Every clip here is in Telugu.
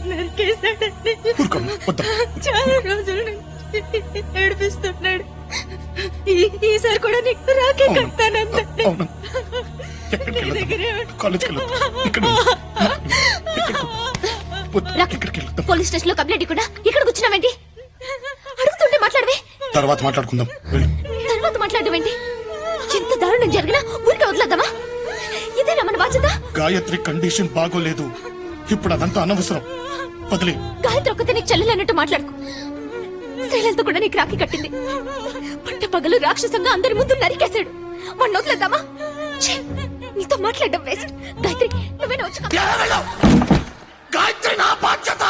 నరికేశాడండి. చాలా రోజుల నుంచి ఏడిపిస్తున్నాడు. ఈసారి కూడా నీకు రాకే కట్టానంటే పోలీస్ స్టేషన్ లో కంప్లైంట్ కూడా ఇక్కడ కూర్చున్నావేంటి? అడుగుతుంటే మాట్లాడవే. తర్వాత మాట్లాడుకుందాం. తర్వాత మాట్లాడవేంటి? ఎంత దారుణం జరిగినా ఊరికే వదిలేద్దామా? ఇదేనా మన బాధ్యత? గాయత్రి కండిషన్ బాగోలేదు, ఇప్పుడు అదంతా అనవసరం. వదిలే. గాయత్రి ఒక్కతే నీకు చెల్లెలన్నట్టు మాట్లాడుకో. శైలంతో కూడా నీకు రాఖీ కట్టింది. పట్ట పగలు రాక్షసంగా అందరి ముందు నరికేశాడు. వాడిని వదిలేద్దామా? ఛీ, నీతో మాట్లాడడం వేస్ట్. గాయత్రి నువ్వేనా వచ్చి గాయత్రి నా బాధ్యత.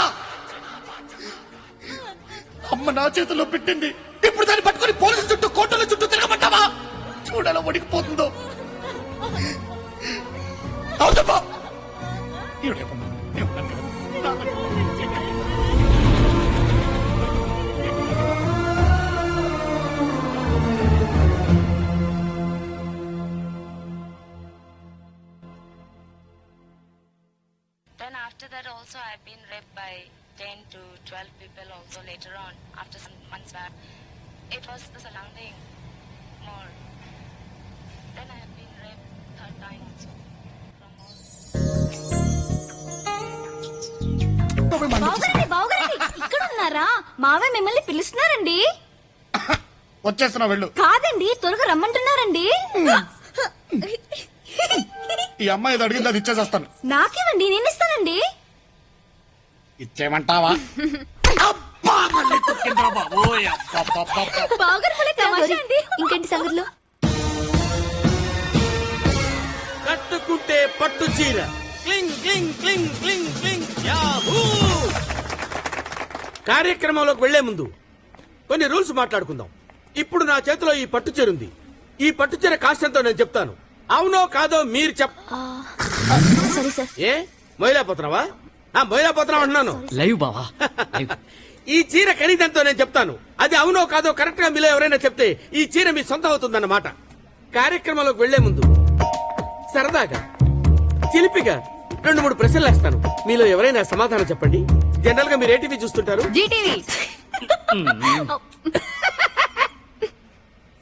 అమ్మ నా చేతిలో పెట్టింది, ఇప్పుడు దాన్ని పట్టుకుని పోలీసు చుట్టూ కోర్టుల చుట్టూ తిరగమంటావా? చూడాలో వడికిపోతుందో. అవునమ్మా. Then after that also I've been raped by 10 to 12 people also later on after some months back. It was a long thing more. Then I have been raped third time also. ఇక్కడ ఉన్నారా? మావే మిమ్మల్ని పిలుస్తున్నారండి. వచ్చేస్తున్నా వెళ్ళు. కాదండి, త్వరగా రమ్మంటున్నారండి. ఈ అమ్మాయి ఏదో అడిగింది, అది ఇచ్చేసేస్తాను. నాకేవండి, నేను ఇస్తానండి. ఇచ్చేయమంటావా? ఇంకేంటి సంగతులు? కట్టుకుంటే పట్టు చీర క్లింగ్ క్లింగ్ క్లింగ్ క్లింగ్ క్లింగ్ యాహూ. కార్యక్రమంలోకి వెళ్లే ముందు కొన్ని రూల్స్ మాట్లాడుకుందాం. ఇప్పుడు నా చేతిలో ఈ పట్టు చీర ఉంది. ఈ పట్టు చీర కాస్ట్ ఎంతో నేను చెప్తాను. అవునో కాదో మీరు సరే సార్. ఏ మొయిలాపోతున్నావా? మొయిలాపోతున్నావు అంటున్నాను. లైవ్ బావా. ఈ చీర ఖరీదంతో నేను చెప్తాను. అది అవునో కాదో కరెక్ట్ గా మీలో ఎవరైనా చెప్తే ఈ చీర మీ సొంతం అవుతుందన్నమాట. కార్యక్రమంలోకి వెళ్లే ముందు సరదాగా చిలిపిగా 2-3 ప్రశ్నలు వేస్తాను. మీలో ఎవరైనా సమాధానం చెప్పండి. జనరల్ గా మీరు ఏ టీవీ చూస్తుంటారు? జీటీవీ.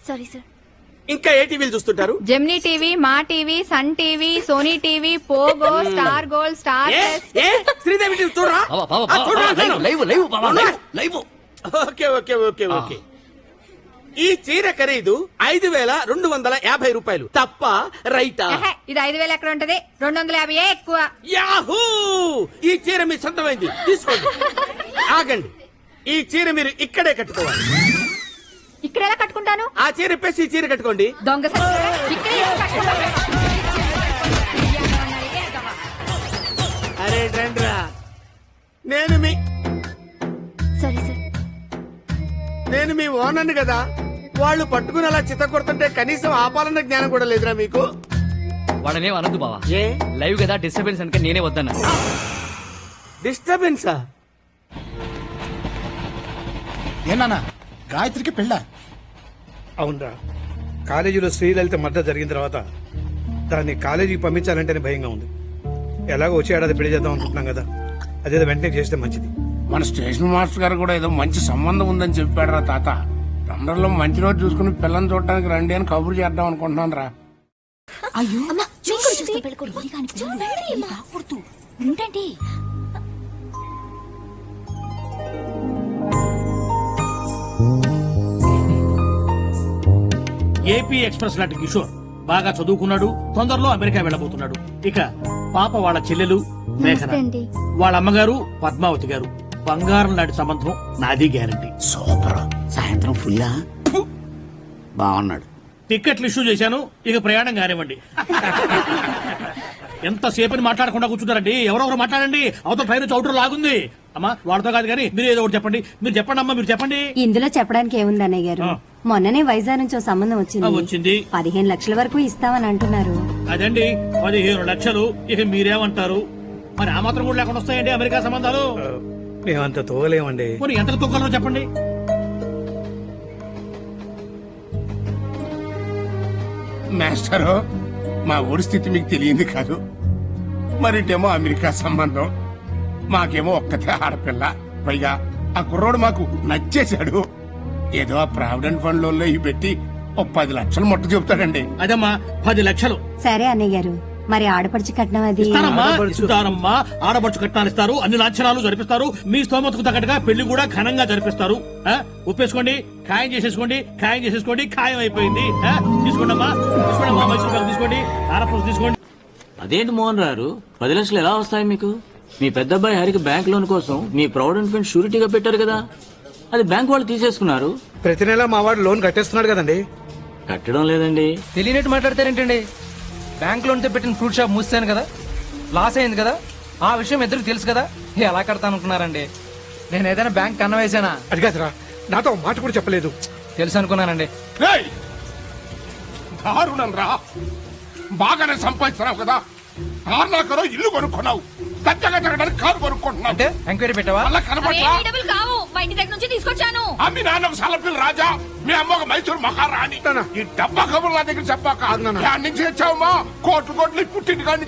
Sorry sir. ఇంకా ఏ టీవీలు చూస్తుంటారు? Gemini TV, Maa TV, Sun TV, Sony TV, Pogo, Star Gold, Star Sridevi TV చూడరా? Okay okay okay okay. ఈ చీర ఖరీదు 5,250 రూపాయలు. తప్ప రైటా? ఇది 5,000 ఎక్కడ ఉంటది? 250 ఎక్కువ. యాహూ! ఈ చీర మీ సొంతమైంది, తీసుకోండి. ఆగండి, ఈ చీర మీరు ఇక్కడే కట్టుకోవాలి. ఇక్కడ ఎలా కట్టుకుంటాను? ఆ చీర ఇప్పేసి ఈ చీర కట్టుకోండి. దొంగ అరే రండ్రా, నేను మీ సారీ సార్. నేను మీ ఓనర్ని కదా. వాళ్ళు పట్టుకుని అలా చిత్త కొడుతుంటే కనీసం ఆపాలన్న జ్ఞానం కూడా లేదురా మీకు? వాడనే అనద్దు బావా. ఏ లైవ్ కదా, డిస్టర్బెన్స్ అంటే నేనే వద్దన్నా. డిస్టర్బెన్సా? ఏనా గాయత్రికి పెళ్ళ? అవునరా, కాలేజీలో శ్రీలలిత మద్దతు జరిగిన తర్వాత దాన్ని కాలేజీకి పంపించాలంటేనే భయంగా ఉంది. ఎలాగో వచ్చే ఏడాది పెళ్లి చేద్దాం అనుకుంటున్నాం కదా, అదేదో వెంటనే చేస్తే మంచిది. మన స్టేషన్ మాస్టర్ గారు కూడా ఏదో మంచి సంబంధం ఉందని చెప్పాడు రా తాత. తొందరలో మంచి రోజు చూసుకుని పిల్లల్ని చూడటానికి రండి అని కబురు చేద్దాం అనుకుంటున్నాను రా. అయ్యో ఏంటండి? ఏపీ ఎక్స్ప్రెస్ లాంటి కిషోర్ బాగా చదువుకున్నాడు, తొందరలో అమెరికా వెళ్ళబోతున్నాడు. ఇక పాప వాళ్ళ చెల్లెలు మేఘన, వాళ్ళ అమ్మగారు పద్మావతి గారు. బంగారం లాంటి సంబంధం, నాది గ్యారంటీ. సూపర్. సాయంత్రం ఫుల్లా బాగున్నాడు. టికెట్లు ఇష్యూ చేశాను, ఇక ప్రయాణం కానివ్వండి. ఎంతసేపని మాట్లాడకుండా కూర్చుంటారండి? ఎవరెవరు మాట్లాడండి, అవతల ట్రైన్ చౌటర్ లాగుంది. అమ్మా వాళ్ళతో కాదు కానీ మీరు ఏదో ఒకటి చెప్పండి. మీరు చెప్పండి అమ్మా, మీరు చెప్పండి. ఇందులో చెప్పడానికి ఏముంది అన్నయ్య గారు? మొన్ననే వైజాగ్ నుంచి సంబంధం వచ్చింది. 15 లక్షల వరకు ఇస్తామని అంటున్నారు. అదండి 15 లక్షలు. ఇక మీరేమంటారు? మరి ఆ మాత్రం కూడా లేకుండా వస్తాయండి అమెరికా సంబంధాలు? మేమంత తోగలేమండి. మరి ఎంత తొక్కలో చెప్పండి. మాస్టరు, మా ఊరి స్థితి మీకు తెలియంది కాదు. మరిటేమో అమెరికా సంబంధం, మాకేమో ఒక్కతే ఆడపిల్ల. పైగా ఆ కుర్రోడు మాకు నచ్చేశాడు. ఏదో ఆ ప్రావిడెంట్ ఫండ్ లో ఇవి పెట్టి ఓ 10 లక్షలు మొట్ట చెబుతాడండి. అదమ్మా 10 లక్షలు సరే అన్నయ్య గారు, మరి ఆడపడిచి కట్నం అది ఇస్తారమ్మా. ఆడబడుచు కట్నాలు ఇస్తారు, అన్ని లాంఛనాలు జరిపిస్తారు, మీ స్తోమతకు తగ్గట్టుగా పెళ్లి కూడా ఘనంగా జరిపిస్తారు. ఒప్పేసుకోండి, ఖాయం చేసేసుకోండి. ఖాయం అయిపోయింది. తీసుకోండి అమ్మా, మైసూర్ పాకు తీసుకోండి, ఆరపూస తీసుకోండి. అదేంటి మోహన్ రారు 10 లక్షలు ఎలా వస్తాయి మీకు? మీ పెద్ద అబ్బాయి హరికి బ్యాంక్ లోన్ కోసం మీ ప్రావిడెంట్ ఫండ్ షూరిటీగా పెట్టారు కదా, అది బ్యాంక్ వాళ్ళు తీసేసుకున్నారు. ప్రతి నెల మా వాడు లోన్ కట్టేస్తున్నాడు కదండి. కట్టడం లేదండి. తెలియనట్టు మాట్లాడతారేంటండి? బ్యాంక్ లోన్ తో పెట్టిన ఫ్రూట్ షాప్ మూసాను కదా, లాస్ అయింది కదా, ఆ విషయం ఇద్దరికి తెలుసు కదా, ఎలా కడతాను అనుకున్నారండి? నేను ఏదైనా బ్యాంక్ కన్న వేసానా? అది కాదురా, నాతో మాట కూడా చెప్పలేదు. తెలుసు అనుకున్నానండి. రేయ్! దారుణం రా. బాగానే సంపాదిస్తున్నావు కదా, కార్నాకరో ఇల్లు కొనుక్కున్నావు, దచ్చగా తిరగడానికి కారు కొనుక్కుంటున్నావు. అంటే ఎంక్వైరీ పెట్టావా? అలా కనపడరా? కావు, మా ఇంటి దగ్గర నుంచి తీసుకొచ్చాను. మీ నాన్న ఒక సలపిల్ రాజా, మీ అమ్మ ఒక మైసూరు మహారాణి. ఈ డబ్బా కబుర్లు నా దగ్గర చెప్పాక దాని నుంచి తెచ్చావమ్మా కోట్లు పుట్టింది కానీ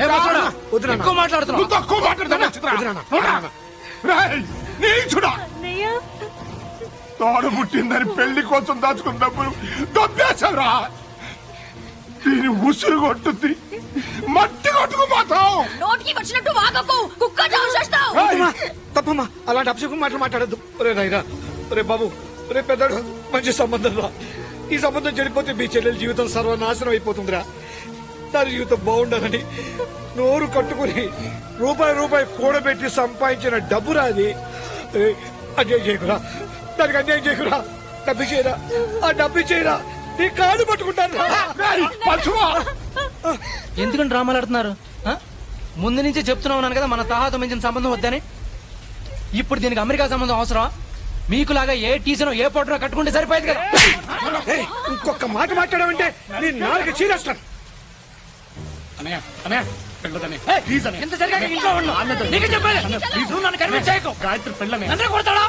ఎక్కువ మాట్లాడుతున్నావు. తక్కువ మాట్లాడుతున్నా. తోడు పుట్టిందని పెళ్లి కోసం దాచుకున్న డబ్బులు దొబ్బేశావురా. దీని ఉసురు కొట్టుద్ది, మట్టి కొట్టుకుపోతావు. నోటికి వచ్చినట్టు వాగకు, కుక్క చేస్తావు. తప్పమ్మా, అలాంటి అపశకుని మాటలు మాట్లాడద్దు. ఒరే రైరా, ఒరే బాబు, ఒరే పెద్దడు, మంచి సంబంధం రా. ఈ సంబంధం చెడిపోతే మీ చెల్లెల జీవితం సర్వనాశనం అయిపోతుందిరా. దాని జీవితం బాగుండాలని నోరు కట్టుకుని రూపాయి కూడబెట్టి సంపాదించిన డబ్బురా అది. అన్యాయం చేయకురా, దానికి అన్యాయం చేయకురా. డబ్బు చేయరా, ఆ డబ్బు చేయరా, నీ కాళ్ళు పట్టుకుంటాను. ఎందుకని డ్రామాలు ఆడుతున్నారు? ముందు నుంచే చెప్తున్నా ఉన్నాను కదా మన తహాతో మించిన సంబంధం వద్దని. ఇప్పుడు దీనికి అమెరికా సంబంధం అవసరమా? మీకులాగా ఏ టీసనో ఏ పొట్టనో కట్టుకుంటే సరిపోయేది కదా. ఇంకొక మాట మాట్లాడావంటే నేను నాలుగు చీరేస్తాను. ఎంత జరిగాక ఇంట్లో ఉన్నావు? నీకే చెప్పాలి. నువ్వు నన్ను కన్విన్స్ చేయకు. నన్నే కొడతాడా?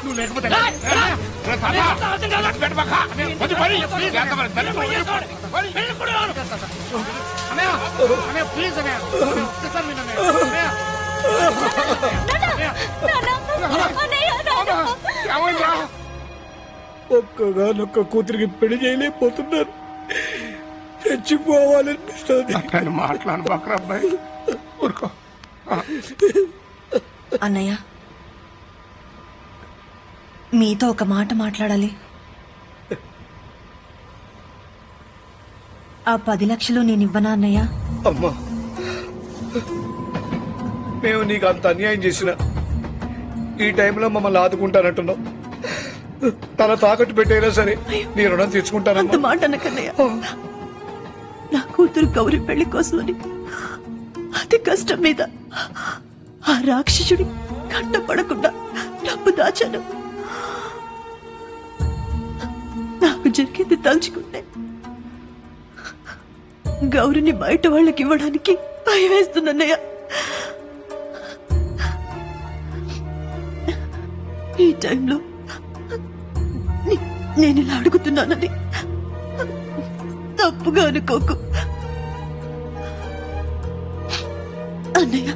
ఒక్కగానొక్క కూతురికి పెళ్లి చేయలేకపోతున్నారు. చచ్చిపోవాలనిపిస్తుంది. మాట్లాడు బాక్రా అబ్బాయి, ఊరుకో. అన్నయ్య, మీతో ఒక మాట మాట్లాడాలి. ఆ 10 లక్షలు నేను ఇవ్వనా అన్నయ్య? అమ్మా, మేము నీకు అంత అన్యాయం చేసిన ఈ టైంలో మమ్మల్ని ఆదుకుంటానంటున్నావు. తన తాకట్టు పెట్టైనా సరే నీ రుణం తీర్చుకుంటానంత మాట అనకన్నయ్య. నా కూతురు గౌరీ పెళ్లి కోసమని అతి కష్టం మీద ఆ రాక్షసుడి కంటపడకుండా డబ్బు దాచాను. నాకు జరిగింది తలుచుకుంటే గౌరిని బయట వాళ్ళకి ఇవ్వడానికి భయం వేస్తుందన్నయ్య. ఈ టైంలో నేను ఇలా అడుగుతున్నానని తప్పుగా అనుకోకు అన్నయ్య.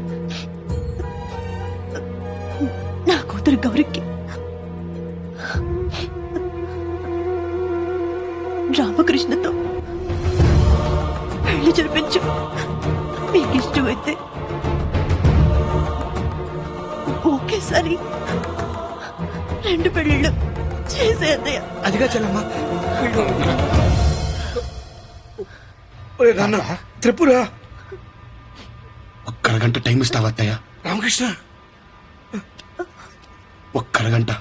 నా కూతురు గౌరికి రామకృష్ణతో పెళ్లి జరిపించు. మీకు ఇష్టమైతే ఒకేసారి 2 పెళ్లిళ్ళు చేసే అన్నయ్య. అదిగా చెల్లమ్మా. ఒరే నాన్న, త్రిపుర, ఒక్క అరగంట టైం ఇస్తావా అత్తయ్య? రామకృష్ణ, ఒక్క అరగంట.